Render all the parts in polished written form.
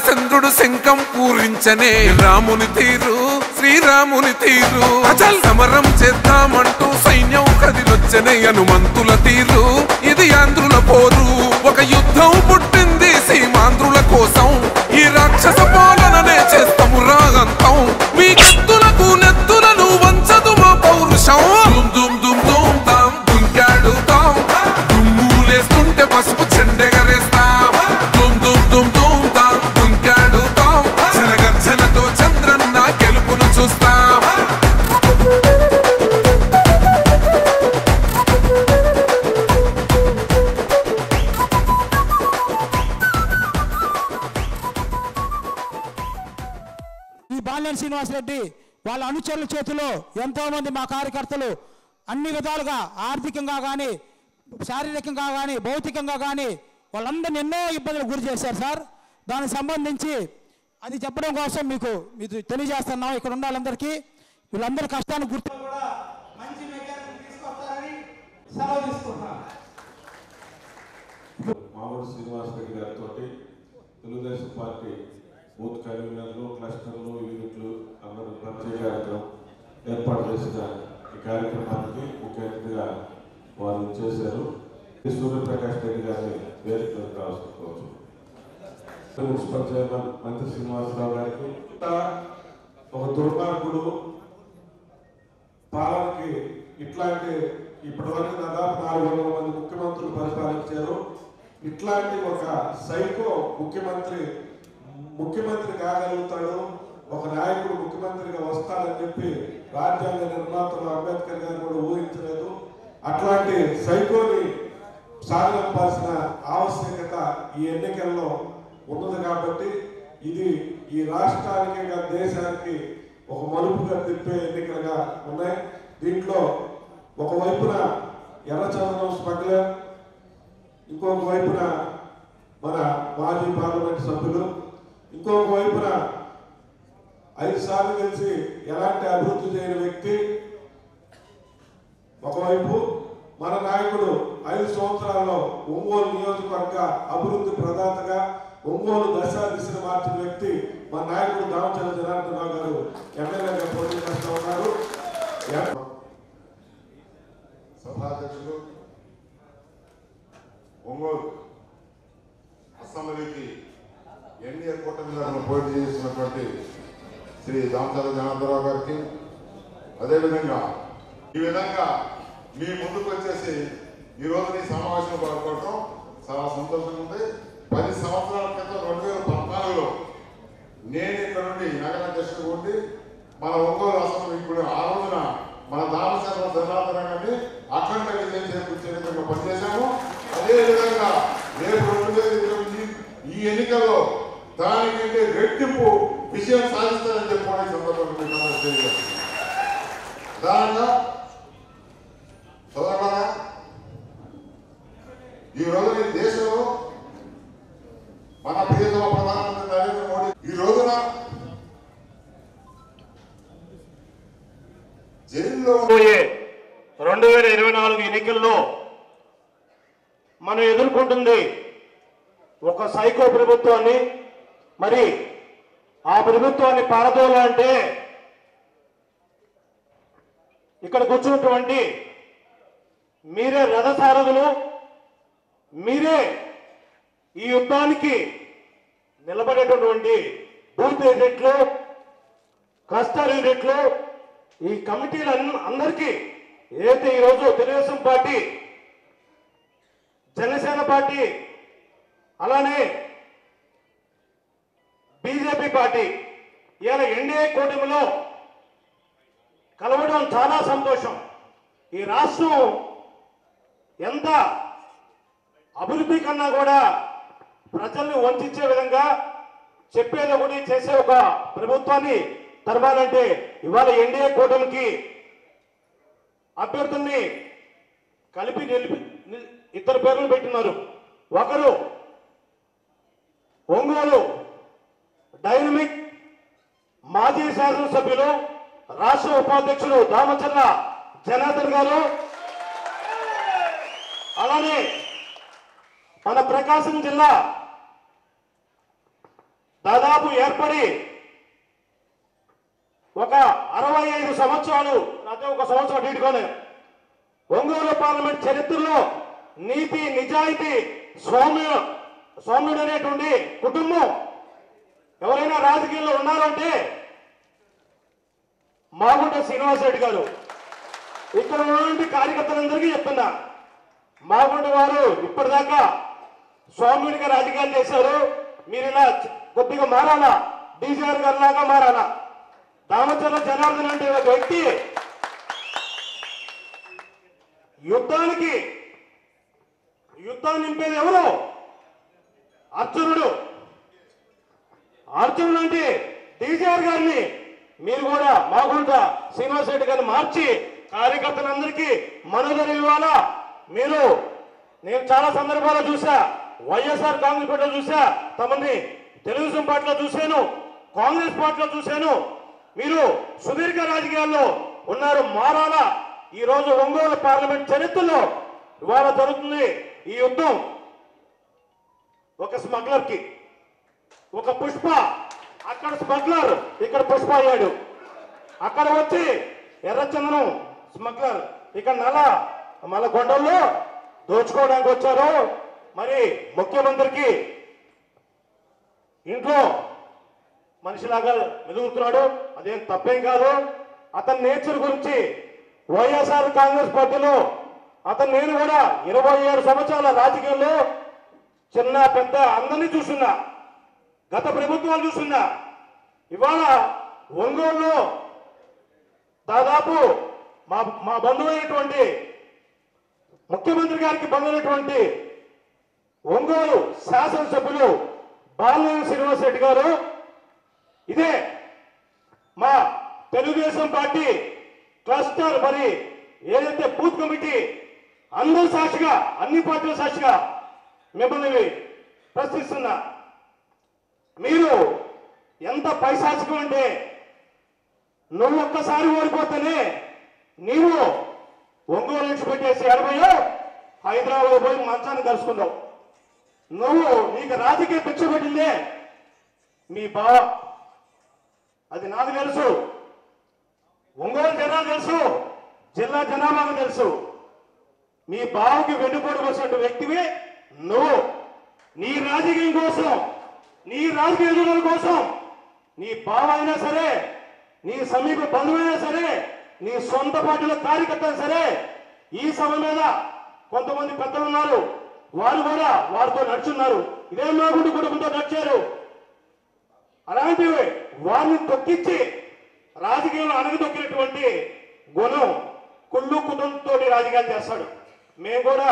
చంద్రుడు శంఖం పూరించనే రాముని తీరు శ్రీరాముని తీరు అచల్ సమరం చేద్దామంటూ సైన్యం కదిలొచ్చనే హనుమంతుల తీరు ఇది ఆంధ్రుల పోరు ఒక యుద్ధం పుట్టింది సీమాంధ్రుల కోసం ఈ రాక్షస పాలననే చేస్తాము రాగంతం మీ కత్తులకు నెత్తులను వంచదు మా పౌరుషం దుమ్ దుమ్ దుమ్ తాం దుంకాడుతాం దుమ్ములేస్తుంటే పసుపు చెండెగరేస్తాం దుమ్ దుమ్ దుమ్ దుమ్ తాం దుంకాడుతాం జనగర్జనతో చంద్రన్న గెలుపును చూస్తాం బాలినేని శ్రీనివాసరెడ్డి వాళ్ళ అనుచరుల చేతిలో ఎంతోమంది మా కార్యకర్తలు అన్ని విధాలుగా ఆర్థికంగా కానీ శారీరకంగా కానీ భౌతికంగా కానీ వాళ్ళందరినీ ఎన్నో ఇబ్బందులకు గురి చేశారు సార్. దానికి సంబంధించి అది చెప్పడం కోసం మీకు తెలియజేస్తున్నాం. ఇక్కడ ఉన్న వాళ్ళందరికీ వీళ్ళందరి కష్టాన్ని గుర్తు కూడా మంచి మెకానిజం తీసుకొస్తారని సెలవు తీసుకుంటున్నాను. మామూలు శ్రీనివాసరెడ్డి గారితో తెలుగుదేశం పార్టీ బూత్ కన్వీనర్లు క్లస్టర్లు యూనిట్లు అందరూ పరిచయ కార్యక్రమం ఏర్పాటు చేసిన ఈ కార్యక్రమానికి ముఖ్య అతిథిగా వారు చేశారు. సూర్యప్రకాష్ రెడ్డి గారిని వేదికలకు రాసుకోవచ్చు. మున్సిపల్ చైర్మన్ మంత్రి శ్రీనివాసరావు గారికి ఒక దుర్మార్గుడు పాలనకి ఇట్లాంటి ఇప్పటివరకు దాదాపు 400 మంది ముఖ్యమంత్రులు పరిపాలించారు. ఇట్లాంటి ఒక సైకో ముఖ్యమంత్రి కాగలుగుతాడు, ఒక నాయకుడు ముఖ్యమంత్రిగా వస్తాడని చెప్పి రాజ్యాంగ నిర్మాతలు అంబేద్కర్ గారు కూడా ఊహించలేదు. అట్లాంటి సైకోని సాగనంపాల్సిన ఆవశ్యకత ఈ ఎన్నికల్లో ఉన్నది కాబట్టి ఇది ఈ రాష్ట్రానికి దేశానికి ఒక మలుపుగా తిప్పే ఎన్నికలుగా ఉన్నాయి. దీంట్లో ఒకవైపున ఎర్రచందనం స్మగ్లర్, ఇంకొక వైపున మన మాజీ పార్లమెంట్ సభ్యులు, ఇంకొక వైపున 5 సార్లు కలిసి ఎలాంటి అభివృద్ధి చేయని వ్యక్తి ఒకవైపు, మన నాయకుడు 5 సంవత్సరాల్లో ఒంగోలు నియోజకవర్గ అభివృద్ధి ప్రదాతగా ఒంగోలు దిశను మార్చిన వ్యక్తి మన నాయకుడు దామచర్ల జనార్దన్ రావు గారు ఎమ్మెల్యేగా పోటీ చేస్తూ ఉన్నారు. సభాధ్యక్షులు ఒంగోలు అసెంబ్లీకి ఎన్డీఏ కూటమి తరఫున పోటీ చేస్తున్నటువంటి శ్రీ దామచర్ల జనార్దన్ రావు గారికి, అదేవిధంగా ఈ విధంగా మీ ముందుకు వచ్చేసి ఈరోజు ఈ సమావేశంలో పాల్గొనడం చాలా సంతోషంగా ఉంది. 10 సంవత్సరాల క్రితం 2014లో నేను ఇక్కడ నుండి నగర అధ్యక్షుడు ఉండి మన ఒంగోలు అసెంబ్లీ ఇప్పుడు ఆ రోజున మన దామచర్ల జనార్దన్ గారిని అఖండ విజయం చేకూర్చే విధంగా పనిచేశాము. అదేవిధంగా రేపు 2020 ఈ ఎన్నికల్లో దానికంటే రెట్టింపు విజయం సాధిస్తారని చెప్పుకోవడానికి సందర్భంగా ప్రధానంగా సోదరులారా, ఈ రోజున ఈ దేశంలో మన ప్రియతమ ప్రధానమంత్రి నరేంద్ర మోడీ ఈ రోజున జైల్లో పోయే 2024 ఎన్నికల్లో మనం ఎదుర్కొంటుంది ఒక సైకో ప్రభుత్వాన్ని. మరి ఆ ప్రభుత్వాన్ని పారదోలాలంటే ఇక్కడ కూర్చున్నటువంటి మీరే రథసారథులు, మీరే ఈ యుద్ధానికి నిలబడేటటువంటి బూత్ ఏజెంట్లు, క్లస్టర్ ఏజెంట్లు, ఈ కమిటీలు అందరికీ ఏదైతే ఈరోజు తెలుగుదేశం పార్టీ, జనసేన పార్టీ, అలానే బీజేపీ పార్టీ ఇవాళ ఎన్డీఏ కూటమిలో కలవడం చాలా సంతోషం. ఈ రాష్ట్రం ఎంత అభివృద్ధి కన్నా కూడా ప్రజల్ని వంచే విధంగా చెప్పేది ఒకటి చేసే ఒక ప్రభుత్వాన్ని తరవాలంటే ఇవాళ ఎన్డీఏ కూటమికి అభ్యర్థుల్ని కలిపి ఇద్దరు పేర్లు పెట్టినారు. ఒకరు ఒంగోలు డైనమిక్ మాజీ శాసనసభ్యులు రాష్ట్ర ఉపాధ్యక్షులు దామచర్ల జనార్దన్ గారు, అలానే మన ప్రకాశం జిల్లా దాదాపు ఏర్పడి ఒక 65 సంవత్సరాలు, అదే ఒక సంవత్సరం నీటికోనే ఒంగోలు పార్లమెంట్ చరిత్రలో నీతి నిజాయితీ సౌమ్యుడు అనేటువంటి కుటుంబం ఎవరైనా రాజకీయాల్లో ఉన్నారంటే మాగుంట శ్రీనివాసరెడ్డి గారు. ఇక్కడ ఉన్నటువంటి కార్యకర్తలందరికీ చెప్తున్నా, మాగుంట వారు ఇప్పటిదాకా సౌమ్యుడిగా రాజకీయాలు చేశారు. మీరు ఇలా కొద్దిగా మారాలా, డీజీఆర్ గారి లాగా మారాలా. దామచర్ల జనార్దన్ అంటే ఒక వ్యక్తి యుద్ధాన్ని నింపేది ఎవరు? అర్జునుడు. అర్జునుడు అంటే డీజీఆర్ గారిని మీరు కూడా మాగుంట శ్రీనివాసరెడ్డి గారిని మార్చి కార్యకర్తలందరికీ మనోధైర్యం ఇవ్వాలా. మీరు నేను చాలా సందర్భాల్లో చూసా, వైఎస్ఆర్ కాంగ్రెస్ పార్టీలో చూసా, తమని తెలుగుదేశం పార్టీలో చూశాను, కాంగ్రెస్ పార్టీలో చూశాను. మీరు సుదీర్ఘ రాజకీయాల్లో ఉన్నారు, మారాలా. ఈ రోజు ఒంగోలు పార్లమెంట్ చరిత్రలో ఇవాళ జరుగుతుంది ఈ యుద్ధం. ఒక స్మగ్లర్ కి ఒక పుష్ప, అక్కడ స్మగ్లర్, ఇక్కడ పుష్ప అయ్యాడు. అక్కడ వచ్చి ఎర్రచందనం స్మగ్లర్, ఇక్కడ మళ్ళా కొండల్లో దోచుకోవడానికి వచ్చారు. మరి ముఖ్యమంత్రికి ఇంట్లో మనిషిలాగా మెదుగుతున్నాడు, అదేం తప్పేం కాదు. అతని నేచర్ గురించి వైఎస్ఆర్ కాంగ్రెస్ పార్టీలో నేను కూడా 27 సంవత్సరాల రాజకీయాల్లో చిన్న పెద్ద అందరినీ చూస్తున్నా, గత ప్రభుత్వాలు చూస్తున్నా. ఇవాళ ఒంగోలులో దాదాపు మా బంధువైనటువంటి ముఖ్యమంత్రి గారికి బంధువైనటువంటి ఒంగోలు శాసనసభ్యులు బాలినేని శ్రీనివాసరెడ్డి గారు, ఇదే మా తెలుగుదేశం పార్టీ క్లస్టర్, మరి ఏదైతే బూత్ కమిటీ అందరూ సాక్షిగా, అన్ని పార్టీల సాక్షిగా మిమ్మల్ని ప్రశ్నిస్తున్నా. మీరు ఎంత పైశాచికం అంటే, నువ్వు ఒక్కసారి ఓడిపోతేనే నీవు ఒంగోలు నుంచి పెట్టేసి ఎడబోయో హైదరాబాద్ పోయి మంచాన్ని కలుసుకున్నావు. నీకు రాజకీయ పిచ్చ పెట్టిందే మీ బావ, అది నాకు తెలుసు, ఒంగోలు జనాలు తెలుసు, జిల్లా జనాభాకు తెలుసు. మీ బావకి వెన్నుపోటు వచ్చినట్టు వ్యక్తివి నువ్వు. నీ రాజకీయం కోసం, నీ రాజకీయ ఎదుగుదల కోసం నీ బావ అయినా సరే, నీ సమీప బంధువైనా సరే, నీ సొంత పార్టీలో కార్యకర్త సరే, ఈ సభ మీద కొంతమంది పెద్దలు ఉన్నారు, వారు కూడా వారితో నడుచున్నారు. ఇదే మాగుండు కుటుంబంతో నడిచారు. అలాంటివి వారిని తొక్కించి రాజకీయంలో అణగదొక్కినటువంటి గుణం కుళ్ళు కుటుంబంతో రాజకీయాలు చేస్తాడు. మేము కూడా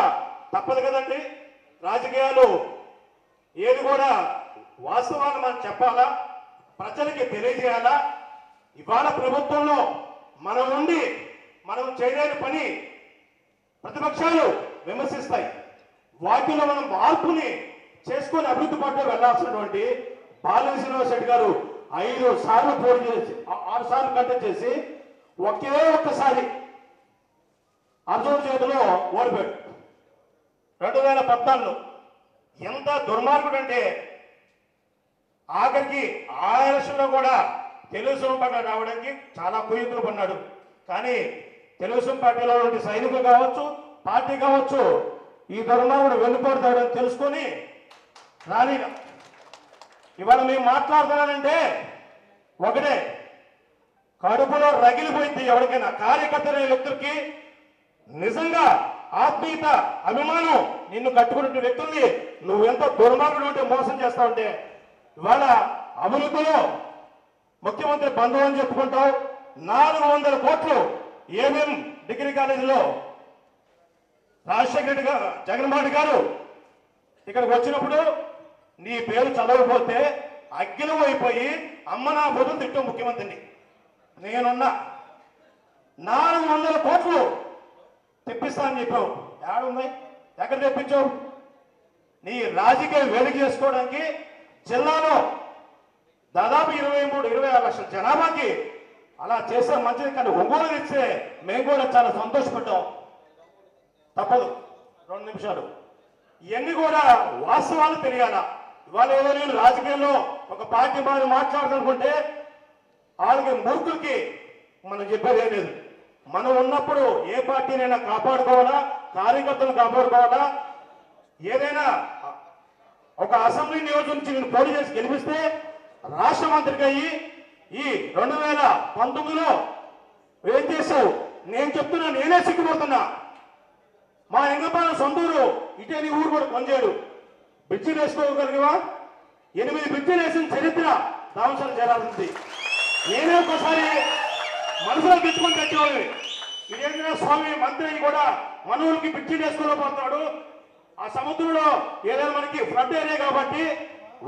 తప్పదు కదండి, రాజకీయాలు ఏది కూడా వాస్తవాన్ని మనం చెప్పాలా, ప్రజలకి తెలియజేయాలా. ఇవాళ ప్రభుత్వంలో మనం ఉండి మనం చేయలేని పని ప్రతిపక్షాలు విమర్శిస్తాయి. వాటిలో మనం మార్పుని చేసుకొని అభివృద్ధి పట్ల వెళ్లాల్సినటువంటి బాలినేని శ్రీనివాసరెడ్డి గారు 5 సార్లు పోటీ చేసి 6 సార్లు కంటెస్ట్ చేసి ఒకే ఒక్కసారి అర్జున్ చేతిలో ఓడిపోయాడు 2014లో. ఎంత దుర్మార్గుడు అంటే ఆఖరికి ఆ ఎలక్షన్లో కూడా తెలుగుదేశం పార్టీ రావడానికి చాలా కుయుక్తులు పన్నాడు. కానీ తెలుగుదేశం పార్టీలో ఉండే సైనికులు కావచ్చు, పార్టీ కావచ్చు, ఈ దుర్మార్గుడు వెన్నుపోతాడని తెలుసుకొని రాని. ఇవాళ మేము మాట్లాడుతున్నానంటే ఒకటే, కడుపులో రగిలిపోయింది ఎవరికైనా కార్యకర్తల వ్యక్తులకి. నిజంగా ఆత్మీయత, అభిమానం నిన్ను కట్టుకునే వ్యక్తుల్ని నువ్వు ఎంత దుర్మార్గుడు ఉంటే మోసం చేస్తావంటే, ఇవాళ అభివృద్ధిలో ముఖ్యమంత్రి బంధువు అని చెప్పుకుంటావు. 400 కోట్లు ఏమేం డిగ్రీ కాలేజీలో రాజశేఖర రెడ్డి గారు, జగన్మోహన్ రెడ్డి గారు ఇక్కడికి వచ్చినప్పుడు నీ పేరు చదవకపోతే అగ్గిలం అయిపోయి అమ్మ నా బదులు తిట్టు ముఖ్యమంత్రిని. నేనున్నా 400 కోట్లు తెప్పిస్తా అని చెప్పావు, ఏడుంది? ఎక్కడ తెప్పించావు? నీ రాజకీయ వేదిక చేసుకోవడానికి జిల్లాలో దాదాపు 23-26 లక్షల జనాభాకి అలా చేస్తే మంచిది, కానీ ఒంగోలు ఇస్తే మేము కూడా చాలా సంతోషపడ్డాం. తప్పదు 2 నిమిషాలు. ఇవన్నీ కూడా వాస్తవాలు తెలియాలా. ఇవాళ ఏదో నేను రాజకీయాల్లో ఒక పార్టీ బాగా మాట్లాడుతుంటే వాళ్ళకి మూర్ఖులకి మనం చెప్పేది ఏం లేదు. మనం ఉన్నప్పుడు ఏ పార్టీనైనా కాపాడుకోవాలా, కార్యకర్తలను కాపాడుకోవాలా. ఏదైనా ఒక అసెంబ్లీ నియోజకవర్గం నుంచి నేను పోటీ చేసి గెలిపిస్తే రాష్ట్ర మంత్రికి అయ్యి ఈ 2019లో ఏం చేశావు? నేను చెప్తున్నా, నేనే సిగ్గుపోతున్నా. మా ఎంగపాలెం సొంతూరు, ఇటే నీ ఊరు కూడా పనిచేయడు. బ్రిడ్జిలు వేసుకోగలిగివా? 8 బ్రిడ్జిలు వేసిన చరిత్ర దామసాలు చేరాల్సింది. నేనే ఒకసారి మనసులో తెచ్చుకొని తెచ్చేవాడిని. వీరేంద్ర స్వామి మంత్రి కూడా మన ఊరికి బ్రిడ్జిలు వేసుకోలేకపోతున్నాడు. ఆ సముద్రంలో ఏదైనా మనకి ఫ్లడ్ ఏరియా కాబట్టి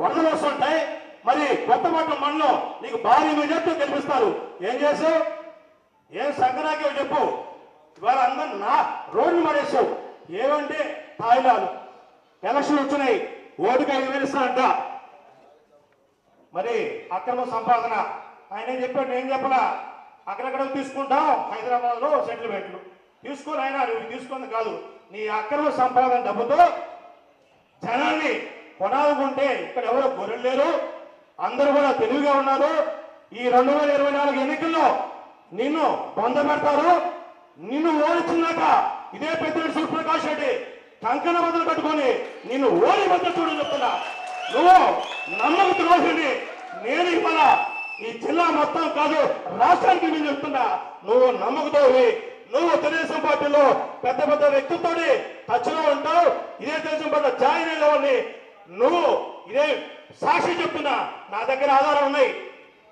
వరదలు వస్తుంటాయి. మరి కొత్తపట్నం మండలం నీకు భారీ మెజార్టీతో గెలిపిస్తారు. ఏం చేసావు? ఏం సంక్రాంతి చెప్పు. ఇవాళ అందరూ నా రోడ్లు పడేసావు. ఏమంటే తాయిలాలు ఎలక్షన్లు వచ్చినాయి, ఓటుకు 5,000 ఇస్తానంట. మరి అక్రమ సంపాదన ఆయన ఏం చెప్పాడు, నేను చెప్పలా. అక్కడక్కడ తీసుకుంటాం, హైదరాబాద్ లో సెటిల్మెంట్లు తీసుకొని ఆయన నువ్వు తీసుకుంది కాదు. నీ అక్రమ సంపాదన డబ్బుతో జనాన్ని కొనాలనుకుంటే ఇక్కడ ఎవరో గొర్రెలు లేరు, అందరూ కూడా తెలివిగా ఉన్నారు. ఈ 2024 ఎన్నికల్లో నిన్ను పొందబెడతారు. నిన్ను ఓడించినాక ఇదే పెద్దిరెడ్డి సూర్యప్రకాష్ రెడ్డి కంకణ బదులు కట్టుకొని నిన్ను ఓడి బద్ద చూడని చెప్తున్నా. నువ్వు నమ్మక ద్రోహిని. నేను ఇవాళ ఈ జిల్లా మొత్తం కాదు, రాష్ట్రానికి నేను చెప్తున్నా, నువ్వు నమ్మకద్రోహి. నువ్వు తెలుగుదేశం పార్టీలో పెద్ద పెద్ద వ్యక్తులతో టచ్లో ఉంటావు. ఇదే తెలుగుదేశం పార్టీ జాయిన్ అయ్యేవాడిని. నువ్వు ఇదే సాక్షి చెప్తున్నా, నా దగ్గర ఆధారాలు ఉన్నాయి.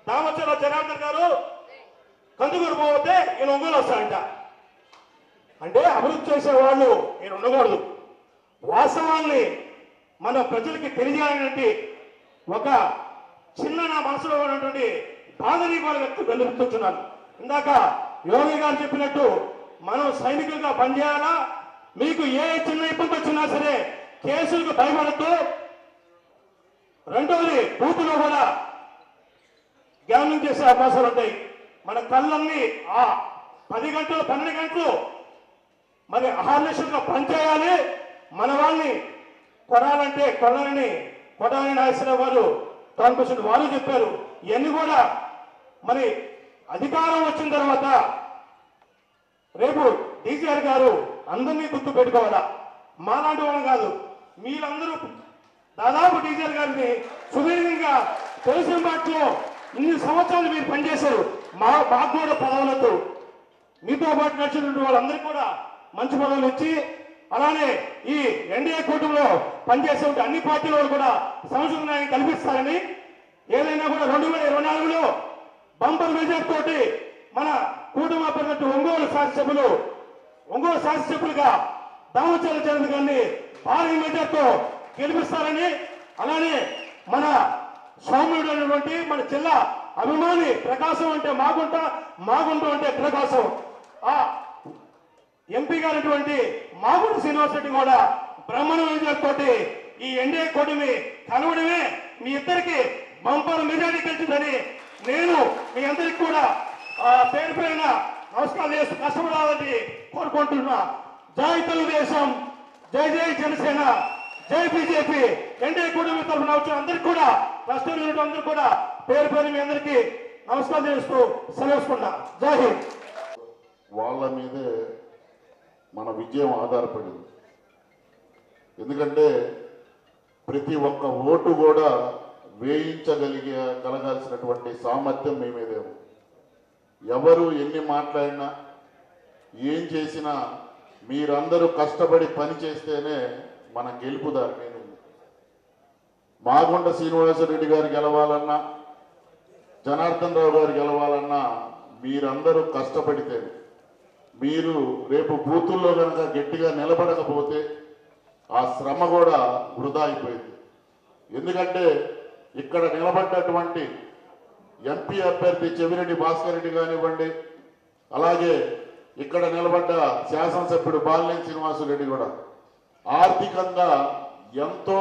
దామచర్ల జనార్దన్ గారు కందుకూరు పోతే ఈయన ఒంగోలు వస్తాడంట. అంటే అభివృద్ధి చేసే వాళ్ళు ఈయన ఉండకూడదు. వాస్తవాన్ని మన ప్రజలకి తెలియజేయాలంటే ఒక చిన్న నా మనసులో ఉన్నటువంటి బాధని కూడా వెలుగుతున్నాను. ఇందాక యోగి గారు చెప్పినట్టు మనం సైనికులుగా పనిచేయాలా. మీకు ఏ చిన్న ఇబ్బంది వచ్చినా సరే కేసులకు భయపడద్దు. రెండవది, బూతులో కూడా గ్యామింగ్ చేసే అవకాశాలు ఉంటాయి. మన కళ్ళన్నీ ఆ 10 గంటలు 12 గంటలు మరి అహర్నిశలుగా పనిచేయాలి. మన వాళ్ళని కొనాలంటే కొడాలని నాగేశ్వరరావు గారు కాన్ఫరెన్స్ వారు చెప్పారు. ఇవన్నీ కూడా మరి అధికారం వచ్చిన తర్వాత రేపు డీజీఆర్ గారు అందరినీ గుర్తు పెట్టుకోవాలా. మాలాంటి వాళ్ళని కాదు. మీరందరూ దాదాపు డీజీఆర్ గారిని సుదీర్ఘంగా తెలుగుదేశం పార్టీలో ఇన్ని సంవత్సరాలు మీరు పనిచేశారు. మాకు కూడా పదవులతో మీతో పాటు నచ్చినటువంటి వాళ్ళందరికీ కూడా మంచి పదవులు ఇచ్చి, అలానే ఈ ఎన్డీఏ కూటమిలో పనిచేసే అన్ని పార్టీల వాళ్ళు కూడా సంస్కృతి న్యాయం కల్పిస్తారని, ఏదైనా కూడా 2024లో బంపర్ మెజార్టీ తోటి మన కూటమి అభ్యర్థి ఒంగోలు శాసనసభ్యులుగా దామచర్ల జనార్దన్ గారిని భారీ మెజార్టీతో గెలిపిస్తారని, అలానే మన సౌమ్యుడు అనేటువంటి మన జిల్లా అభిమాని ప్రకాశం అంటే మాగుంట అంటే ప్రకాశం ఆ ఎంపీ గారిటువంటి మాగుంట శ్రీనివాస్ రెడ్డి కూడా బ్రహ్మణ మెజార్టీతోటి ఈ ఎన్డీఏ కూటమి కలవడమే మీ ఇద్దరికి బంపర్ మెజార్టీ గెలిచిందని నేను మీ అందరికి కూడా పేరు పేరున నమస్కారం చేస్తూ కష్టపడాలని కోరుకుంటున్నా. జై తెలుగుదేశం, జై జై జనసేన, జై బీజేపీ. ఎన్డీఏ కూటమి తరఫున వచ్చిన అందరికి కూడా కష్టపడిన అందరూ కూడా పేరు పేరు మీ అందరికీ నమస్కారం చేస్తూ సెలవుకుంటా. జై హింద్. వాళ్ళ మీదే మన విజయం ఆధారపడింది. ఎందుకంటే ప్రతి ఒక్క ఓటు కూడా కలగాల్సినటువంటి సామర్థ్యం మీ మీదే ఉంది. ఎవరు ఎన్ని మాట్లాడినా ఏం చేసినా మీరందరూ కష్టపడి పని చేస్తేనే మన గెలుపు దారి మీద ఉంది. మాగుంట శ్రీనివాసరెడ్డి గారు గెలవాలన్నా, జనార్దన్ రావు గారు గెలవాలన్నా మీరందరూ కష్టపడితేనే. మీరు రేపు బూతుల్లో కనుక గట్టిగా నిలబడకపోతే ఆ శ్రమ కూడా వృధా అయిపోయింది. ఎందుకంటే ఇక్కడ నిలబడ్డటువంటి ఎంపీ అభ్యర్థి చెవిరెడ్డి భాస్కర్ రెడ్డి కానివ్వండి, అలాగే ఇక్కడ నిలబడ్డ శాసనసభ్యుడు బాలినేని శ్రీనివాసరెడ్డి కూడా ఆర్థికంగా ఎంతో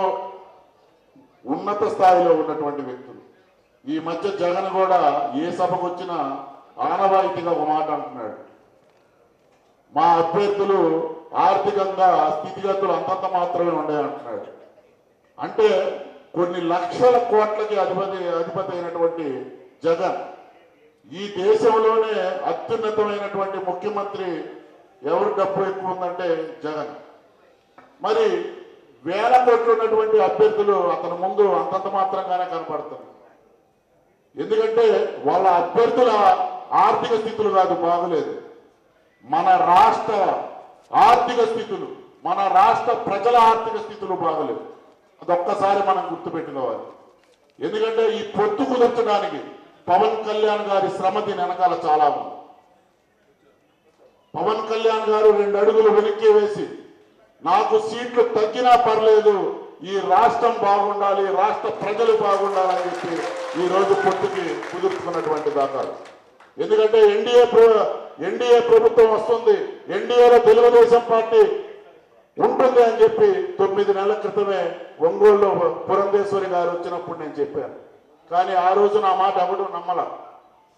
ఉన్నత స్థాయిలో ఉన్నటువంటి వ్యక్తులు. ఈ మధ్య జగన్ కూడా ఏ సభకు వచ్చినా ఆనవాయితీగా ఒక మాట అంటున్నాడు, మా అభ్యర్థులు ఆర్థికంగా స్థితిగతులు అంతంత మాత్రమే ఉన్నాయంటున్నాడు. అంటే కొన్ని లక్షల కోట్లకి అధిపతి అయినటువంటి జగన్ ఈ దేశంలోనే అత్యున్నతమైనటువంటి ముఖ్యమంత్రి ఎవరు డబ్బు ఎక్కువ ఉందంటే జగన్. మరి వేల కోట్లు ఉన్నటువంటి అభ్యర్థులు అతని ముందు అంతంత మాత్రంగానే కనపడుతున్నారు. ఎందుకంటే వాళ్ళ అభ్యర్థుల ఆర్థిక స్థితులు కాదు బాగలేదు, మన రాష్ట్ర ఆర్థిక స్థితులు, మన రాష్ట్ర ప్రజల ఆర్థిక స్థితులు బాగలేవు. అదొక్కసారి మనం గుర్తుపెట్టుకోవాలి. ఎందుకంటే ఈ పొత్తు కుదర్చడానికి పవన్ కళ్యాణ్ గారి శ్రమ దీని వెనకాల చాలా ఉంది. పవన్ కళ్యాణ్ గారు 2 అడుగులు వెనక్కి వేసి నాకు సీట్లు తగ్గినా పర్లేదు, ఈ రాష్ట్రం బాగుండాలి, రాష్ట్ర ప్రజలు బాగుండాలని చెప్పి ఈ రోజు పొత్తుకి కుదుర్చుకున్నటువంటి దాఖలు. ఎందుకంటే ఎన్డీఏ ప్రభుత్వం వస్తుంది, ఎన్డీఏలో తెలుగుదేశం పార్టీ ఉంటుంది అని చెప్పి 9 నెలల క్రితమే ఒంగోలులో పురంధేశ్వరి గారు వచ్చినప్పుడు నేను చెప్పాను. కానీ ఆ రోజు నా మాట ఎవడు నమ్మల.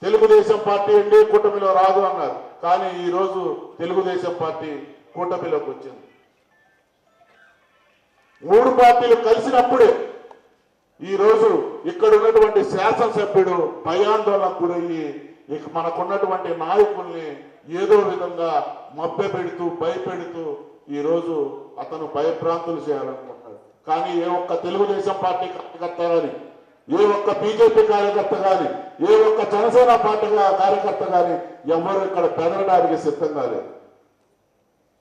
తెలుగుదేశం పార్టీ ఎన్డీఏ కూటమిలో రాదు అన్నారు. కానీ ఈ రోజు తెలుగుదేశం పార్టీ కూటమిలోకి వచ్చింది. 3 పార్టీలు కలిసినప్పుడే ఈ రోజు ఇక్కడ ఉన్నటువంటి శాసనసభ్యుడు భయాందోళనకు గురయ్యి ఇక మనకున్నటువంటి నాయకుల్ని ఏదో విధంగా మభ్యపెడుతూ భయపెడుతూ ఈ రోజు అతను భయభ్రాంతులు చేయాలనుకుంటున్నాడు. కానీ ఏ ఒక్క తెలుగుదేశం పార్టీ కార్యకర్త కానీ, ఏ ఒక్క బీజేపీ కార్యకర్త కానీ, ఏ ఒక్క జనసేన పార్టీ కార్యకర్త కానీ ఎవరు ఇక్కడ బెదరడానికి సిద్ధంగా లేదు.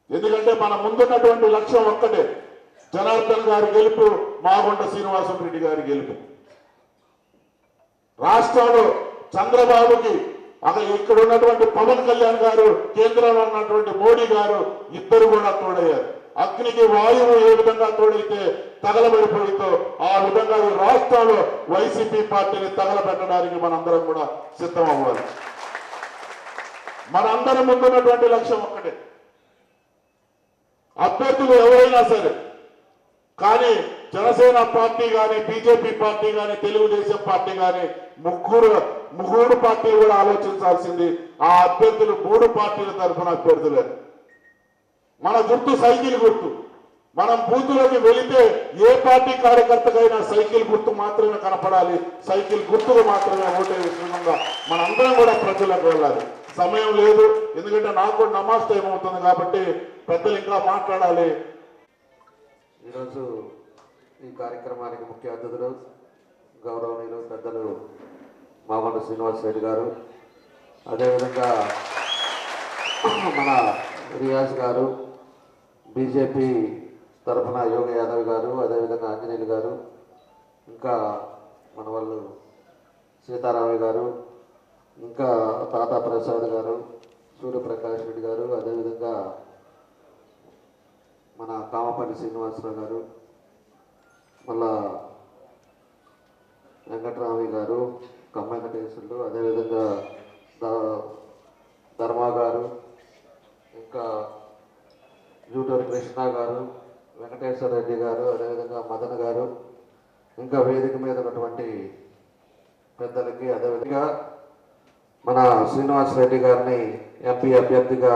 ఎందుకంటే మన ముందున్నటువంటి లక్ష్యం ఒక్కటే, జనార్దన్ గారి గెలుపు, మాగుంట శ్రీనివాసరెడ్డి గారి గెలుపు. రాష్ట్రంలో చంద్రబాబుకి అక్కడ ఇక్కడ ఉన్నటువంటి పవన్ కళ్యాణ్ గారు, కేంద్రంలో ఉన్నటువంటి మోడీ గారు ఇద్దరు కూడా తోడయ్యారు. అగ్నికి వాయువు ఏ విధంగా తోడైతే తగలబడిపోయిందో ఆ విధంగా ఈ రాష్ట్రంలో వైసీపీ పార్టీని తగలబెట్టడానికి మనందరం కూడా సిద్ధం అవ్వాలి. మనందరం ముందున్నటువంటి లక్ష్యం ఒక్కటే, అభ్యర్థులు ఎవరైనా సరే. కానీ జనసేన పార్టీ కానీ, బీజేపీ పార్టీ కానీ, తెలుగుదేశం పార్టీ కానీ ముగ్గురు పార్టీలు కూడా ఆలోచించాల్సింది ఆ అభ్యర్థులు 3 పార్టీల తరఫున అభ్యర్థులే. మన గుర్తు సైకిల్ గుర్తు. మనం బూతులోకి వెళితే ఏ పార్టీ కార్యకర్తకైనా సైకిల్ గుర్తు మాత్రమే కనపడాలి, సైకిల్ గుర్తుకు మాత్రమే ఓటే విషయంగా మనందరం కూడా ప్రజలకు వెళ్ళాలి. సమయం లేదు, ఎందుకంటే నాకు కూడా నమాజ్ టైం అవుతుంది కాబట్టి పెద్దలు ఇంకా మాట్లాడాలి. ఈరోజు ఈ కార్యక్రమానికి ముఖ్య అతిథులు గౌరవనీయులు పెద్దలు మాగుంట శ్రీనివాసరెడ్డి గారు, అదేవిధంగా మన రియాజ్ గారు, బీజేపీ తరఫున యోగ యాదవ్ గారు, అదేవిధంగా ఆంజనేయులు గారు, ఇంకా మన వాళ్ళు సీతారామయ్య గారు, ఇంకా తాతా ప్రసాద్ గారు, సూర్యప్రకాష్ రెడ్డి గారు, అదేవిధంగా మన కామపల్లి శ్రీనివాసరావు గారు, మళ్ళా వెంకటరామయ్య గారు, కమ్మెకటేశ్వరులు, అదేవిధంగా ధర్మా గారు, ఇంకా జూటూరు కృష్ణ గారు, వెంకటేశ్వర రెడ్డి గారు, అదేవిధంగా మదన్ గారు, ఇంకా వేదిక మీద ఉన్నటువంటి పెద్దలకి, అదేవిధంగా మన శ్రీనివాసరెడ్డి గారిని ఎంపీ అభ్యర్థిగా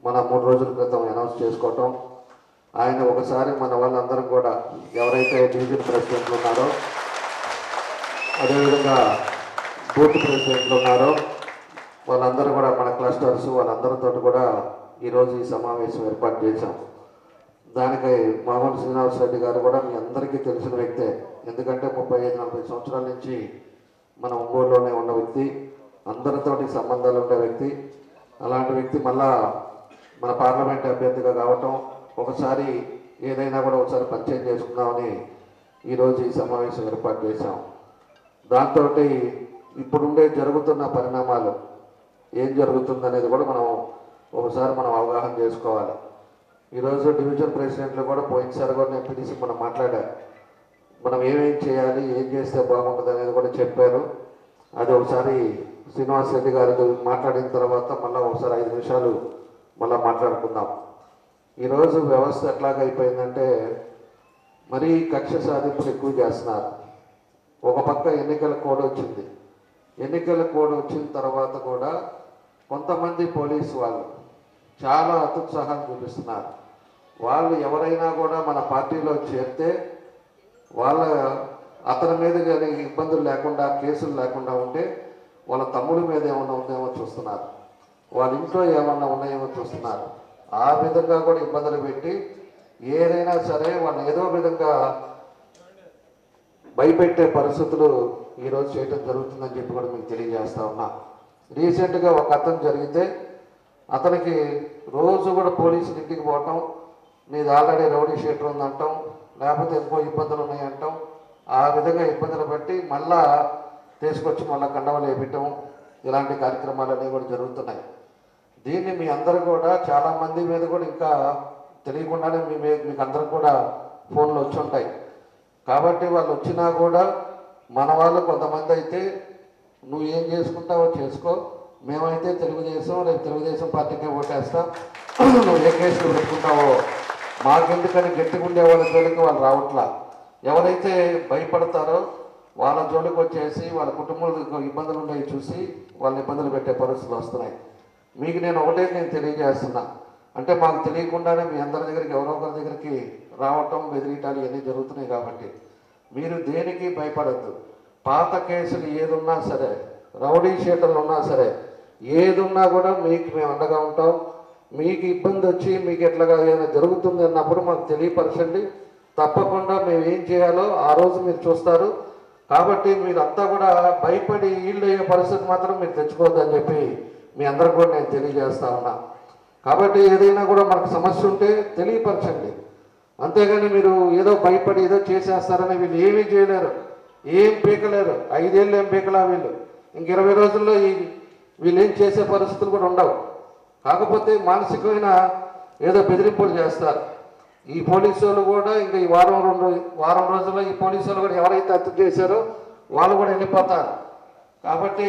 మన 3 రోజుల క్రితం అనౌన్స్ చేసుకోవటం, ఆయన ఒకసారి మన వాళ్ళందరం కూడా ఎవరైతే డివిజన్ ప్రెసిడెంట్లు ఉన్నారో, అదేవిధంగా బూత్ ప్రెసిడెంట్లు ఉన్నారో వాళ్ళందరూ కూడా మన క్లస్టర్స్ వాళ్ళందరితో కూడా ఈరోజు ఈ సమావేశం ఏర్పాటు చేశాం. దానికి మాగుంట శ్రీనివాసరెడ్డి గారు కూడా మీ అందరికీ తెలిసిన వ్యక్తే. ఎందుకంటే 35-40 సంవత్సరాల నుంచి మన ఒంగోలులోనే ఉన్న వ్యక్తి, అందరితోటి సంబంధాలు ఉండే వ్యక్తి. అలాంటి వ్యక్తి మళ్ళా మన పార్లమెంట్ అభ్యర్థిగా కావటం, ఒకసారి ఏదైనా కూడా ఒకసారి పరిచయం చేసుకుందామని ఈరోజు ఈ సమావేశం ఏర్పాటు చేశాం. దాంతో ఇప్పుడుండే జరుగుతున్న పరిణామాలు ఏం జరుగుతుందనేది కూడా మనం ఒకసారి మనం అవగాహన చేసుకోవాలి. ఈరోజు డివిజన్ ప్రెసిడెంట్లు కూడా పోయినసారి కూడా నేను పిలిచి మనం మాట్లాడారు, మనం ఏమేం చేయాలి, ఏం చేస్తే బాగుంటుంది అనేది కూడా చెప్పారు. అది ఒకసారి శ్రీనివాసరెడ్డి గారు మాట్లాడిన తర్వాత మళ్ళీ ఒకసారి 5 నిమిషాలు మళ్ళీ మాట్లాడుకుందాం. ఈరోజు వ్యవస్థ ఎట్లాగైపోయిందంటే మరీ కక్ష సాధింపులు ఎక్కువ చేస్తున్నారు. ఒక పక్క ఎన్నికల కోడ్ వచ్చింది. ఎన్నికల కోడ్ వచ్చిన తర్వాత కూడా కొంతమంది పోలీసు వాళ్ళు చాలా అత్యుత్సాహం చూపిస్తున్నారు. వాళ్ళు ఎవరైనా కూడా మన పార్టీలో చేరితే అతని మీద కానీ ఇబ్బందులు లేకుండా, కేసులు లేకుండా ఉంటే వాళ్ళ తమ్ముడి మీద ఏమన్నా ఉందేమో చూస్తున్నారు, వాళ్ళ ఇంట్లో ఏమన్నా ఉన్నాయేమో చూస్తున్నారు. ఆ విధంగా కూడా ఇబ్బందులు పెట్టి ఏదైనా సరే వాళ్ళని ఏదో విధంగా భయపెట్టే పరిస్థితులు ఈరోజు చేయటం జరుగుతుందని చెప్పి కూడా మీకు తెలియజేస్తా ఉన్నా. రీసెంట్గా ఒక అతను జరిగితే అతనికి రోజు కూడా పోలీసులు ఇంటికి పోవటం, నీది ఆల్రెడీ రౌడీ షీటర్ ఉందంటాం, లేకపోతే ఇంకో ఇబ్బందులు ఉన్నాయంటాం. ఆ విధంగా ఇబ్బందులు బట్టి మళ్ళా తీసుకొచ్చి మళ్ళీ కండవలు వేయటం, ఇలాంటి కార్యక్రమాలన్నీ కూడా జరుగుతున్నాయి. దీన్ని మీ అందరూ కూడా చాలామంది మీద కూడా ఇంకా తెలియకుండానే మీకు అందరూ కూడా ఫోన్లు వచ్చి ఉంటాయి. కాబట్టి వాళ్ళు వచ్చినా కూడా మన వాళ్ళు కొంతమంది అయితే నువ్వు ఏం చేసుకుంటావో చేసుకో, మేమైతే తెలుగుదేశం, రేపు తెలుగుదేశం పార్టీకే ఓటేస్తాం, నువ్వు ఏ కేసులు పెట్టుకుంటావో మాకెందుకని గట్టిగా ఉండే వాళ్ళ జోలికి వాళ్ళు రావట్లా. ఎవరైతే భయపడతారో వాళ్ళ జోలికి వచ్చేసి వాళ్ళ కుటుంబంలో ఇబ్బందులు ఉన్నాయి చూసి వాళ్ళని ఇబ్బందులు పెట్టే పరిస్థితులు వస్తున్నాయి. మీకు నేను ఒకటే తెలియజేస్తున్నా, అంటే మాకు తెలియకుండానే మీ అందరి దగ్గరికి ఎవరో ఒకరి దగ్గరికి రావటం, బెదిరీటాలు ఇవన్నీ జరుగుతున్నాయి. కాబట్టి మీరు దేనికి భయపడద్దు. పాత కేసులు ఏదున్నా సరే, రౌడీ షీటర్లు ఉన్నా సరే, ఏదున్నా కూడా మీకు మేము అండగా ఉంటాం. మీకు ఇబ్బంది వచ్చి మీకు ఎట్లాగా ఏదైనా జరుగుతుంది అన్నప్పుడు మాకు తెలియపరచండి. తప్పకుండా మేము ఏం చేయాలో ఆ రోజు మీరు చూస్తారు. కాబట్టి మీరంతా కూడా భయపడి ఈళ్ళు అయ్యే పరిస్థితి మాత్రం మీరు తెచ్చుకోవద్దని చెప్పి మీ అందరికి కూడా నేను తెలియజేస్తా ఉన్నా. కాబట్టి ఏదైనా కూడా మనకు సమస్య ఉంటే తెలియపరచండి. అంతేగాని మీరు ఏదో భయపడి ఏదో చేసేస్తారని వీళ్ళు ఏమీ చేయలేరు, ఏం పీకలేరు. 5 ఏళ్ళు ఏం పీకలా వీళ్ళు. ఇంక 20 రోజుల్లో వీళ్ళు ఏం చేసే పరిస్థితులు కూడా ఉండవు. కాకపోతే మానసికమైన ఏదో బెదిరింపులు చేస్తారు. ఈ పోలీసు వాళ్ళు కూడా ఇంకా ఈ వారం రోజుల్లో ఈ పోలీసు వాళ్ళు కూడా ఎవరైతే హత్య చేశారో వాళ్ళు కూడా వెళ్ళిపోతారు. కాబట్టి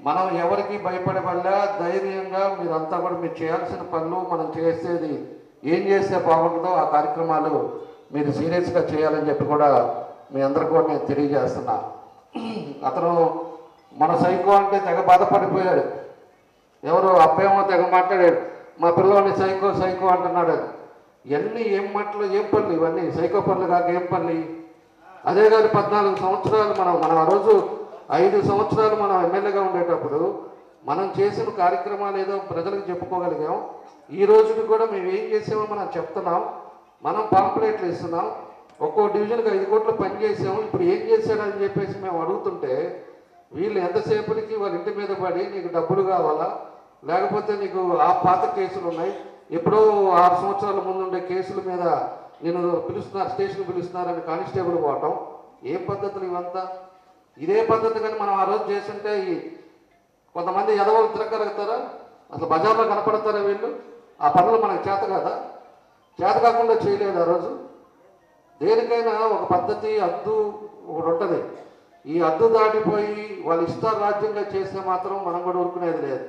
మనం ఎవరికి భయపడబడ్డా ధైర్యంగా మీరంతా కూడా మీరు చేయాల్సిన పనులు మనం చేసేది ఏం చేస్తే బాగుంటుందో ఆ కార్యక్రమాలు మీరు సీరియస్గా చేయాలని చెప్పి కూడా మీ అందరికీ కూడా నేను తెలియజేస్తున్నా. అతను మన సైకో అంటే తెగ బాధపడిపోయాడు. ఎవరు అప్పేమో తెగ మాట్లాడాడు, మా పిల్లవాడిని సైకో సైకో అంటున్నాడు. ఇవన్నీ ఏం మాటలు, ఏం పనులు ఇవన్నీ? సైకో పనులు కాక ఏం పనులు? అదే కాదు 14 సంవత్సరాలు మనం ఆ రోజు 5 సంవత్సరాలు మనం ఎమ్మెల్యేగా ఉండేటప్పుడు మనం చేసిన కార్యక్రమాలు ఏదో ప్రజలకు చెప్పుకోగలిగాం. ఈ రోజుకి కూడా మేము ఏం చేసామో మనం చెప్తున్నాం. మనం పాంప్లెట్లు ఇస్తున్నాం. ఒక్కో డివిజన్కి 5 కోట్లు పనిచేసాము. ఇప్పుడు ఏం చేశాడని చెప్పేసి మేము అడుగుతుంటే వీళ్ళు ఎంతసేపటికి వాళ్ళ ఇంటి మీద పడి నీకు డబ్బులు కావాలా, లేకపోతే నీకు ఆ పాత కేసులు ఉన్నాయి, ఎప్పుడో 6 సంవత్సరాల ముందు ఉండే కేసుల మీద నేను పిలుస్తున్నారు, స్టేషన్ పిలుస్తున్నారని కానిస్టేబుల్ పోవటం. ఏం పద్ధతులు ఇవంతా? ఇదే పద్ధతి కానీ మనం ఆ రోజు చేస్తుంటే కొంతమంది ఎదవలు తిరగలుగుతారా? అసలు బజార్లో కనపడతారా వీళ్ళు? ఆ పనులు మనకు చేత కదా? చేత కాకుండా చేయలేదు ఆ రోజు. దేనికైనా ఒక పద్ధతి, హద్దు ఒకటి ఉంటుంది. ఈ హద్దు దాటిపోయి వాళ్ళు ఇష్టారాజ్యంగా చేస్తే మాత్రం మనం కూడా ఊరుకునేది లేదు.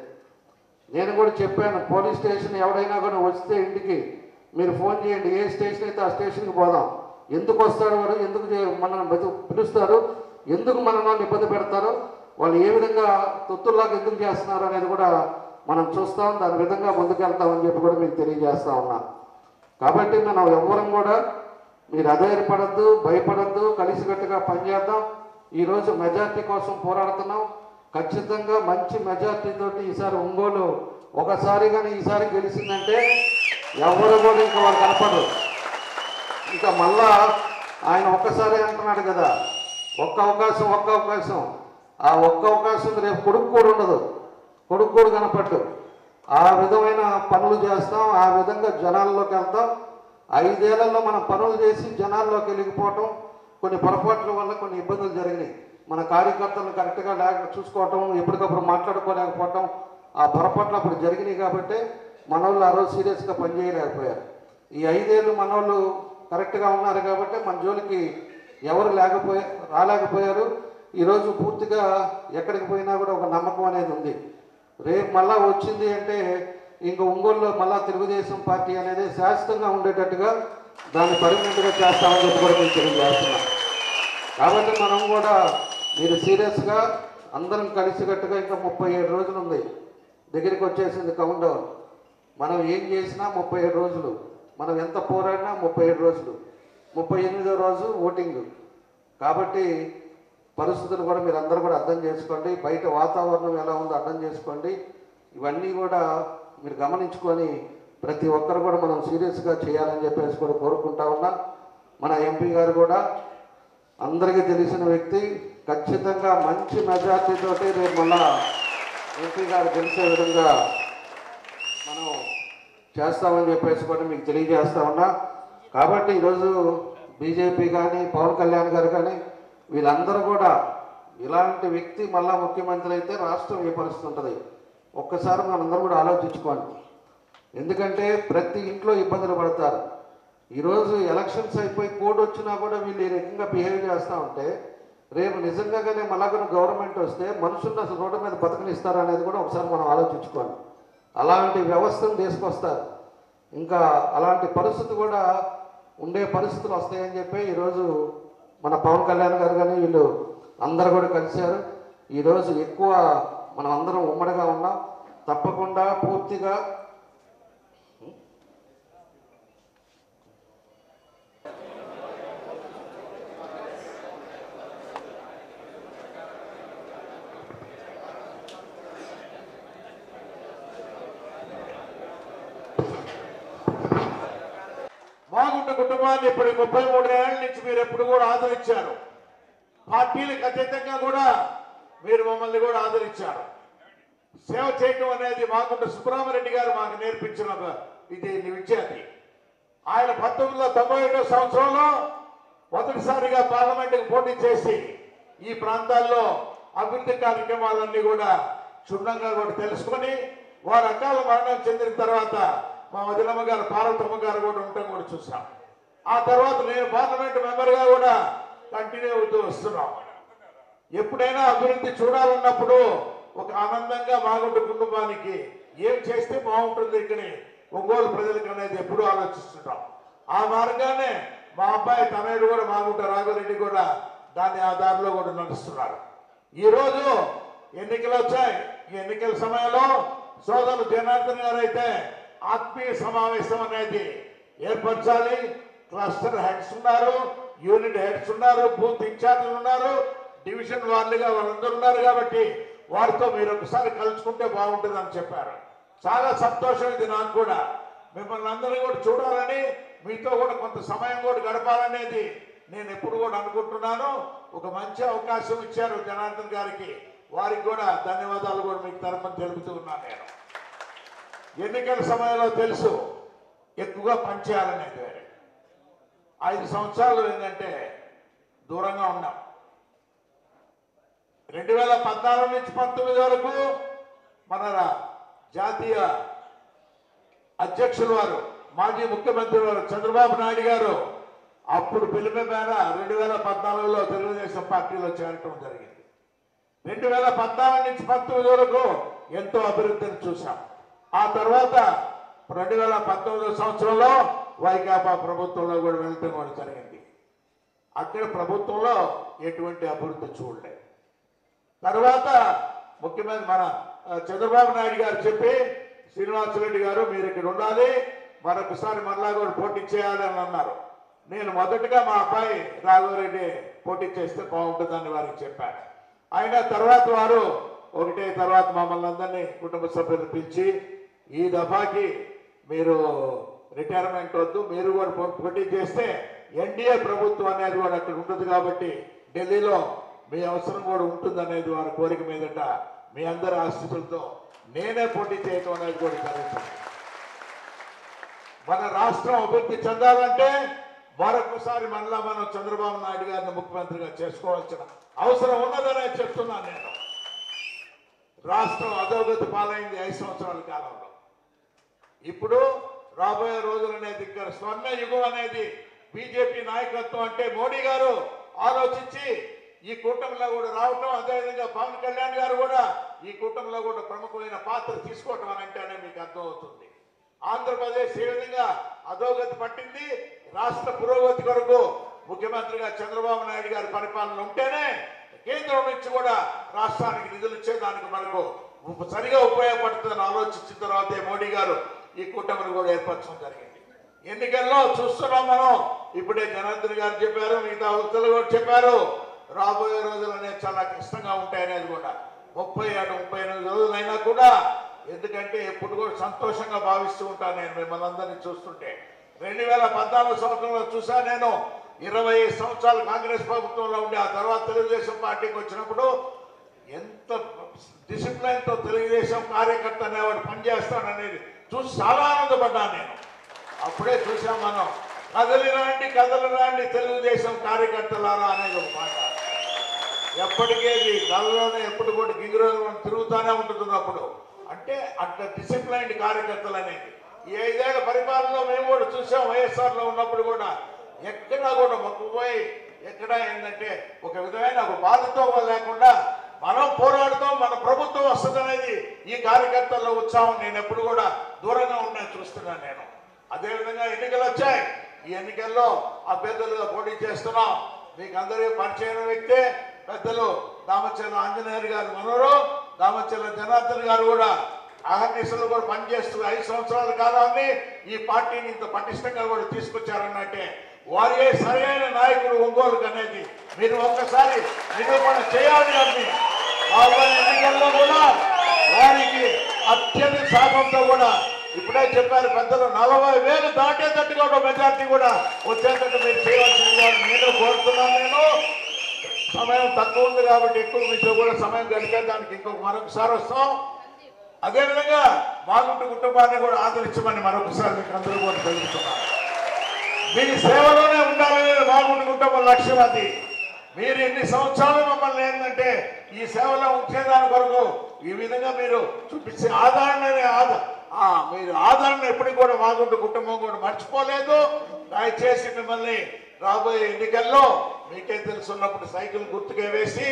నేను కూడా చెప్పాను, పోలీస్ స్టేషన్ ఎవడైనా కూడా వస్తే ఇంటికి మీరు ఫోన్ చేయండి, ఏ స్టేషన్ అయితే ఆ స్టేషన్కి పోదాం. ఎందుకు వస్తాడు వాడు, ఎందుకు మనల్ని పిలుస్తారు, ఎందుకు మనల్ని ఇబ్బంది పెడతారో, వాళ్ళు ఏ విధంగా తొత్తుల్లాగా ఎందుకు చేస్తున్నారు అనేది కూడా మనం చూస్తాం. దాని విధంగా ముందుకెళ్తామని చెప్పి కూడా మీకు తెలియజేస్తా ఉన్నా. కాబట్టి మనం ఎవ్వరం కూడా మీరు అధైర్యపడద్దు, భయపడద్దు, కలిసికట్టుగా పనిచేద్దాం. ఈరోజు మెజార్టీ కోసం పోరాడుతున్నాం. ఖచ్చితంగా మంచి మెజార్టీతోటి ఈసారి ఒంగోలు ఒకసారి కానీ ఈసారి గెలిచిందంటే ఎవరు కూడా ఇంకా వాళ్ళు కనపడరు. ఇంకా మళ్ళా ఆయన ఒక్కసారి అంటున్నాడు కదా, ఒక్క అవకాశం. ఆ ఒక్క అవకాశం రేపు కొడుకు కూడా ఉండదు, కొడుకు కూడా కనపడ్డు. ఆ విధమైన పనులు చేస్తాం, ఆ విధంగా జనాల్లోకి వెళ్తాం. 5 ఏళ్లలో మనం పనులు చేసి జనాల్లోకి వెళ్ళిపోవటం, కొన్ని పొరపాట్ల వల్ల కొన్ని ఇబ్బందులు జరిగినాయి. మన కార్యకర్తలను కరెక్ట్గా చూసుకోవటం, ఎప్పటికప్పుడు మాట్లాడుకోలేకపోవటం, ఆ పొరపాట్లు అప్పుడు జరిగినాయి. కాబట్టి మనోళ్ళు ఆ రోజు సీరియస్గా పనిచేయలేకపోయారు. ఈ 5 ఏళ్ళు మనోళ్ళు కరెక్ట్గా ఉన్నారు కాబట్టి మన జోలికి ఎవరు రాలేకపోయారు. ఈరోజు పూర్తిగా ఎక్కడికి పోయినా కూడా ఒక నమ్మకం అనేది ఉంది. రేపు మళ్ళా వచ్చింది అంటే ఇంక ఒంగోలులో మళ్ళా తెలుగుదేశం పార్టీ అనేది శాశ్వతంగా ఉండేటట్టుగా దాన్ని పర్మనెంట్గా చేస్తామని చెప్పి కూడా మేము తెలియజేస్తున్నాం. కాబట్టి మనం కూడా మీరు సీరియస్గా అందరం కలిసికట్టుగా ఇంకా 37 రోజులు ఉంది, దగ్గరికి వచ్చేసింది కౌంట్ డౌన్. మనం ఏం చేసినా 37 రోజులు, మనం ఎంత పోరాడినా 37 రోజులు, 38వ రోజు ఓటింగ్. కాబట్టి పరిస్థితులు కూడా మీరు అందరూ కూడా అర్థం చేసుకోండి, బయట వాతావరణం ఎలా ఉందో అర్థం చేసుకోండి. ఇవన్నీ కూడా మీరు గమనించుకొని ప్రతి ఒక్కరు కూడా మనం సీరియస్గా చేయాలని చెప్పేసి కూడా కోరుకుంటా ఉన్నా. మన ఎంపీ గారు కూడా అందరికీ తెలిసిన వ్యక్తి, ఖచ్చితంగా మంచి మెజార్టీతోటి రేపు మళ్ళా ఎంపీ గారు గెలిచే విధంగా మనం చేస్తామని చెప్పేసి కూడా మీకు తెలియజేస్తా ఉన్నా. కాబట్టి ఈరోజు బీజేపీ కానీ పవన్ కళ్యాణ్ గారు కానీ వీళ్ళందరూ కూడా ఇలాంటి వ్యక్తి మళ్ళా ముఖ్యమంత్రి అయితే రాష్ట్రం ఏ పరిస్థితి ఉంటుంది ఒక్కసారి మనందరూ కూడా ఆలోచించుకోండి. ఎందుకంటే ప్రతి ఇంట్లో ఇబ్బందులు పడతారు. ఈరోజు ఎలక్షన్స్ అయిపోయి కోడ్ వచ్చినా కూడా వీళ్ళు ఈ రకంగా బిహేవ్ చేస్తూ ఉంటే రేపు నిజంగానే మళ్ళా గవర్నమెంట్ వస్తే మనుషులను అసలు రోడ్డు మీద బతకనిస్తారా అనేది కూడా ఒకసారి మనం ఆలోచించుకోండి. అలాంటి వ్యవస్థను తీసుకొస్తారు. ఇంకా అలాంటి పరిస్థితి కూడా ఉండే పరిస్థితులు వస్తాయని చెప్పి ఈరోజు మన పవన్ కళ్యాణ్ గారు కానీ వీళ్ళు అందరూ కూడా కలిశారు. ఈరోజు ఎక్కువ మనం అందరం ఉమ్మడిగా ఉన్నాం. తప్పకుండా పూర్తిగా మాగుంట కుటుంబాన్ని ఇప్పుడు 33 ఏళ్ల నుంచి మీరు ఎప్పుడు కూడా ఆదరించారు. పార్టీలకు అతీతంగా కూడా మీరు మమ్మల్ని కూడా ఆదరించారు. సేవ చేయటం అనేది మాగుంట సుబ్రహ్మరెడ్డి గారు మాకు నేర్పించిన ఇది విద్యార్థి. ఆయన 1997 సంవత్సరంలో మొదటిసారిగా పార్లమెంటుకు పోటీ చేసి ఈ ప్రాంతాల్లో అభివృద్ధి కార్యక్రమాలన్నీ కూడా క్షుణ్ణంగా కూడా తెలుసుకొని వారు అకాల మరణం చెందిన తర్వాత మా వదిలమ్మ గారు పార్వతమ్మ గారు కూడా ఉండటం కూడా చూసాం. ఆ తర్వాత నేను పార్లమెంట్ మెంబర్గా కూడా కంటిన్యూ అవుతూ వస్తున్నాం. ఎప్పుడైనా అభివృద్ధి చూడాలన్నప్పుడు ఒక ఆనందంగా మాగుంట కుటుంబానికి ఏం చేస్తే బాగుంటుంది ఇక్కడ ఒంగోలు ప్రజలకు అనేది ఎప్పుడూ ఆలోచిస్తుంటాం. ఆ మార్గానే మా అబ్బాయి తనయుడు కూడా మాగుంట రాఘవరెడ్డి కూడా దాని ఆధారంలో కూడా నడుస్తున్నారు. ఈరోజు ఎన్నికలు వచ్చాయి. ఈ ఎన్నికల సమయంలో సోదరులు జనార్దన్ గారు అయితే ఆత్మీయ సమావేశం అనేది ఏర్పరచాలి. క్లస్టర్ హెడ్స్ ఉన్నారు, యూనిట్ హెడ్స్ ఉన్నారు, బూత్ ఇన్ఛార్జీలు ఉన్నారు, డివిజన్ వార్డుగా వాళ్ళందరూ ఉన్నారు. కాబట్టి వారితో మీరు ఒకసారి కలుసుకుంటే బాగుంటుందని చెప్పారు. చాలా సంతోషం ఇది నాకు కూడా. మిమ్మల్ని అందరినీ కూడా చూడాలని, మీతో కూడా కొంత సమయం కూడా గడపాలనేది నేను ఎప్పుడు కూడా అనుకుంటున్నాను. ఒక మంచి అవకాశం ఇచ్చారు జనార్దన్ గారికి, వారికి కూడా ధన్యవాదాలు కూడా మీకు తరపున తెలుపుతూ ఉన్నాను. నేను ఎన్నికల సమయంలో తెలుసు ఎక్కువగా పనిచేయాలనేది వేరే. 5 సంవత్సరాలు ఏంటంటే దూరంగా ఉన్నాం. 2014 నుంచి 19 వరకు మన జాతీయ అధ్యక్షులు వారు మాజీ ముఖ్యమంత్రి వారు చంద్రబాబు నాయుడు గారు అప్పుడు పిలుపు మేర 2014లో తెలుగుదేశం పార్టీలో చేరటం జరిగింది. 2014 నుంచి 19 వరకు ఎంతో అభివృద్ధిని చూసాం. ఆ తర్వాత 2019 సంవత్సరంలో వైకాపా ప్రభుత్వంలో కూడా వెళ్ళటం కూడా జరిగింది. అక్కడ ప్రభుత్వంలో ఎటువంటి అభివృద్ధి చూడలేదు. తర్వాత ముఖ్యమంత్రి మన చంద్రబాబు నాయుడు గారు చెప్పి శ్రీనివాసరెడ్డి గారు మీరు ఇక్కడ ఉండాలి, మరొకసారి మరలా కూడా పోటీ చేయాలి అని అన్నారు. నేను మొదటగా మా అబ్బాయి రాఘవరెడ్డి పోటీ చేస్తే బాగుంటుందని వారికి చెప్పాను. అయినా తర్వాత వారు ఒకటే తర్వాత మమ్మల్ని అందరినీ కుటుంబ సభ్యులు పిలిచి ఈ దఫాకి మీరు రిటైర్మెంట్ వద్దు, మీరు కూడా పోటీ చేస్తే ఎన్డీఏ ప్రభుత్వం అనేది కూడా అక్కడ ఉంటుంది కాబట్టి ఢిల్లీలో మీ అవసరం కూడా ఉంటుంది అనేది వారి కోరిక మీదట మీ అందరి ఆశీస్సులతో నేనే పోటీ చేయటం అనేది కూడా జరుగుతుంది. మన రాష్ట్రం అభివృద్ధి చెందాలంటే మరొకసారి మళ్ళా మనం చంద్రబాబు నాయుడు గారిని ముఖ్యమంత్రిగా చేసుకోవాల్సిన అవసరం ఉన్నదనే చెప్తున్నాను. నేను రాష్ట్రం అధోగతి పాలైంది 5 సంవత్సరాల కాలంలో. ఇప్పుడు రాబోయే రోజులు అనేది ఇక్కడ స్వర్ణ యుగం అనేది బీజేపీ నాయకత్వం అంటే మోడీ గారు ఆలోచించి ఈ కూటమిలో కూడా రావటం, అదేవిధంగా పవన్ కళ్యాణ్ గారు కూడా ఈ కూటమిలో కూడా ప్రముఖమైన పాత్ర తీసుకోవటం అని అంటేనే మీకు అర్థమవుతుంది. ఆంధ్రప్రదేశ్ ఏ విధంగా అధోగతి పట్టింది, రాష్ట్ర పురోగతి కొరకు ముఖ్యమంత్రిగా చంద్రబాబు నాయుడు గారి పరిపాలన ఉంటేనే కేంద్రం నుంచి కూడా రాష్ట్రానికి నిధులు ఇచ్చేదానికి మనకు సరిగా ఉపయోగపడుతుందని ఆలోచించిన తర్వాతే మోడీ గారు ఈ కూటమిని కూడా ఏర్పరచడం జరిగింది. ఎన్నికల్లో చూస్తున్నాం మనం, ఇప్పుడే జనార్దన్ గారు చెప్పారు, మిగతా వ్యక్తులు కూడా చెప్పారు, రాబోయే రోజులు అనేది చాలా కష్టంగా ఉంటాయనేది కూడా. 37-38 రోజులైనా కూడా, ఎందుకంటే ఎప్పుడు కూడా సంతోషంగా భావిస్తూ ఉంటాను నేను మిమ్మల్ని అందరినీ చూస్తుంటే. 2014 సంవత్సరంలో చూసా నేను, 20 సంవత్సరాలు కాంగ్రెస్ ప్రభుత్వంలో ఉండి ఆ తర్వాత తెలుగుదేశం పార్టీకి వచ్చినప్పుడు ఎంత డిసిప్లైన్తో తెలుగుదేశం కార్యకర్త అనేవాడు పనిచేస్తాడనేది చూసి చాలా ఆనందపడ్డాను నేను. అప్పుడే చూసాం మనం, కదలి రాండి తెలుగుదేశం కార్యకర్తలారా అనేది ఒక మాట. ఎప్పటికీ కళ్ళలోనే ఎప్పుడు కూడా గింగిరోజు తిరుగుతూనే ఉంటున్నప్పుడు అంటే అంత డిసిప్లైన్డ్ కార్యకర్తలు అనేది. ఈ 5 ఏళ్ల పరిపాలనలో మేము కూడా చూసాం, వైఎస్ఆర్లో ఉన్నప్పుడు కూడా ఎక్కడా కూడా మొక్కుపోయి ఎక్కడా ఏంటంటే ఒక విధమైన ఒక బాధతో లేకుండా మనం పోరాడుతాం, మన ప్రభుత్వం వస్తుందనేది ఈ కార్యకర్తల్లో ఉత్సాహం నేను ఎప్పుడు కూడా దూరంగా ఉన్నాను చూస్తున్నాను నేను. అదేవిధంగా ఎన్నికలు వచ్చాయి, ఈ ఎన్నికల్లో అభ్యర్థులుగా పోటీ చేస్తున్నాం. మీకు అందరికీ పరిచయం వ్యక్తే పెద్దలు దామచర్ల ఆంజనేయులు గారు మనోరు, దామచర్ల జనార్దన్ గారు కూడా అహర్నిశలు కూడా పనిచేస్తూ 5 సంవత్సరాల కాలాన్ని ఈ పార్టీని ఇంత పటిష్టంగా కూడా తీసుకొచ్చారన్నట్టే వారే సరైన నాయకుడు ఒంగోలుకు అనేది మీరు ఒక్కసారి నిరూపణ చేయాలి. అని రాబోయే ఎన్నికల్లో కూడా వారికి అత్యధిక శాతంతో కూడా ఇప్పుడే చెప్పారు పెద్దలు 40,000 దాటేటట్టుగా కూడా మెజార్టీ కూడా వచ్చేటట్టు మీరు చేయవలసిందిగా నేను కోరుతున్నాను. నేను సమయం తక్కువ ఉంది కాబట్టి ఎక్కువ మీతో కూడా సమయం గడిపేదానికి మరొకసారి వస్తాం. అదేవిధంగా మాగుంట కుటుంబాన్ని కూడా ఆదరించమని మరొకసారి మీకు అందరూ కూడా తెలుస్తున్నాను. మీ సేవలోనే ఉండాలనేది మాగుంట కుటుంబం లక్ష్యం. అది మీరు ఎన్ని సంవత్సరాలు మమ్మల్ని ఏంటంటే ఈ సేవలో ఉంచేదాని కొరకు ఈ విధంగా మీరు చూపించే మీరు ఆదరణ ఎప్పటికీ కూడా మాగుంట కుటుంబం కూడా మర్చిపోలేదు. దయచేసి మిమ్మల్ని రాబోయే ఎన్నికల్లో మీకే తెలుసున్నప్పుడు సైకిల్ గుర్తుకే వేసి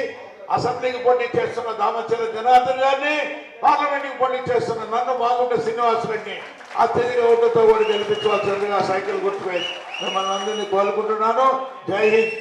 అసెంబ్లీకి పోటీ చేస్తున్న దామచర్ల జనార్దన్ గారిని, పార్లమెంట్కి పోటీ చేస్తున్న నన్ను మాగుంట శ్రీనివాసరెడ్డిని అత్యధిక ఓటుతో కూడా గెలిపించవలసిందిగా సైకిల్ గుర్తు వేసి మిమ్మల్ని అందరినీ కోరుకుంటున్నాను. జై హింద్.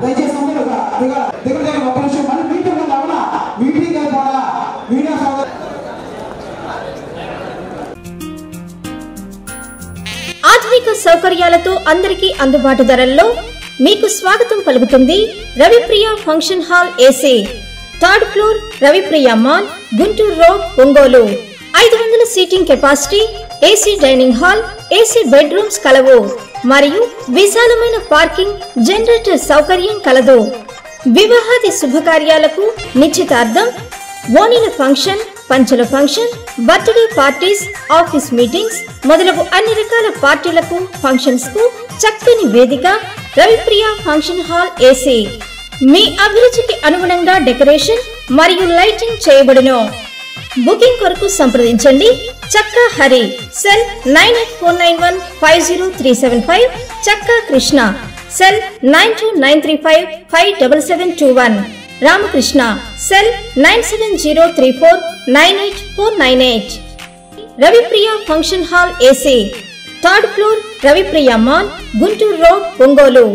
దయచేసి అందరూ దగ్గర ఒక నిమిషం మళ్ళీ మీటింగ్ అవునా, మీటింగ్ అయిపోవాలా మీడియా సోదరు. ఆధునిక సౌకర్యాలతో అందరికీ అందుబాటు ధరల్లో మీకు స్వాగతం పలుకుతుంది Ravipriya function hall AC, 3rd floor, Ravipriya mall, Guntur road, Ongole. 500 seating capacity, AC dining hall, AC bedrooms కలవు మరియు విశాలమైన పార్కింగ్, జనరేటర్ సౌకర్యం కలదు. వివాహాది శుభకార్యాలకు, నిశ్చితార్థం, ఓణీల ఫంక్షన్, పంచల function, birthday parties, office meetings మొదలగు అన్ని రకాల పార్టీలకు, ఫంక్షన్స్ కు చక్కని వేదిక రవిప్రియ ఫంక్షన్ హాల్ ఏసీ. మీ అభిరుచికి అనుగుణంగా డెకరేషన్ మరియు లైటింగ్ చేయబడును. బుకింగ్ కొరకు సంప్రదించండి. చక్కా హరి, సెల్ 9849150375, చక్కా Krishna, cell 9293557721, Ramakrishna, cell 9703498498. Ravipriya function hall AC, 3rd floor, Ravipriya mall, Guntur road, Ongole.